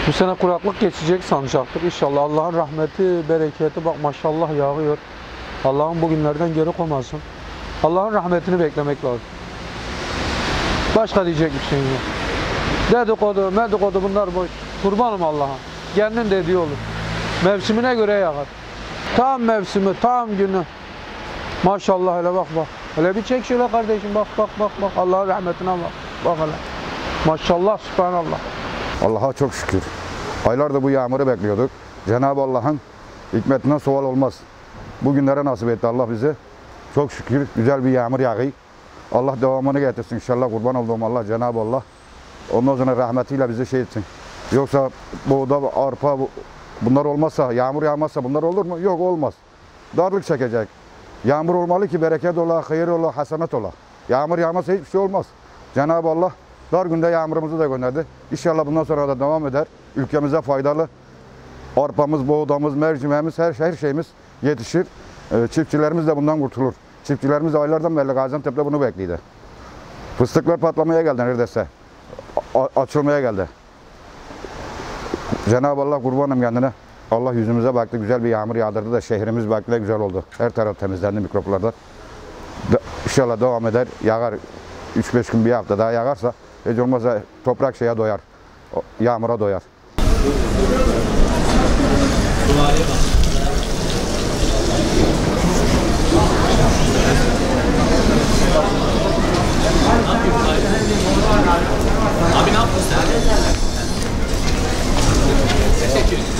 Bu sene kuraklık geçecek sanacaktık. İnşallah Allah'ın rahmeti, bereketi bak maşallah yağıyor. Allah'ın bugünlerden geri koymasın. Allah'ın rahmetini beklemek lazım. Başka diyecek bir şey yok. Dedikodu, medikodu bunlar boş. Kurbanım Allah'a. Kendin dediği olur. Mevsimine göre yağar. Tam mevsimi, tam günü. Maşallah hele bak bak. Hele bir çek şöyle kardeşim bak bak bak bak. Allah'ın rahmetine bak. Bak hele. Maşallah, subhanallah. Allah'a çok şükür. Aylardır bu yağmuru bekliyorduk. Cenab-ı Allah'ın hikmetinden sual olmaz. Bugünlere nasip etti Allah bize. Çok şükür güzel bir yağmur yağıyor. Allah devamını getirsin inşallah, kurban olduğum Allah, Cenab-ı Allah. Ondan sonra rahmetiyle bizi şey etsin. Yoksa buğda, arpa bunlar olmazsa, yağmur yağmazsa bunlar olur mu? Yok, olmaz. Darlık çekecek. Yağmur olmalı ki bereket ola, hayır ola, hasenat ola. Yağmur yağmazsa hiçbir şey olmaz. Cenab-ı Allah dar günde yağmurumuzu da gönderdi. İnşallah bundan sonra da devam eder. Ülkemize faydalı. Arpamız, buğdamız, mercimeğimiz, her şeyimiz yetişir. Çiftçilerimiz de bundan kurtulur. Çiftçilerimiz de aylardan beri Gaziantep'te bunu bekledi. Fıstıklar patlamaya geldi neredeyse. Açılmaya geldi. Cenab-ı Allah kurbanım kendine. Allah yüzümüze baktı, güzel bir yağmur yağdırdı da şehrimiz belki de güzel oldu. Her taraf temizlendi mikroplardan. İnşallah devam eder, yağar. 3-5 gün bir hafta daha yağarsa hiç olmazsa toprak şeye doyar, yağmura doyar. Abi ne yaptın sen? Teşekkür ederim.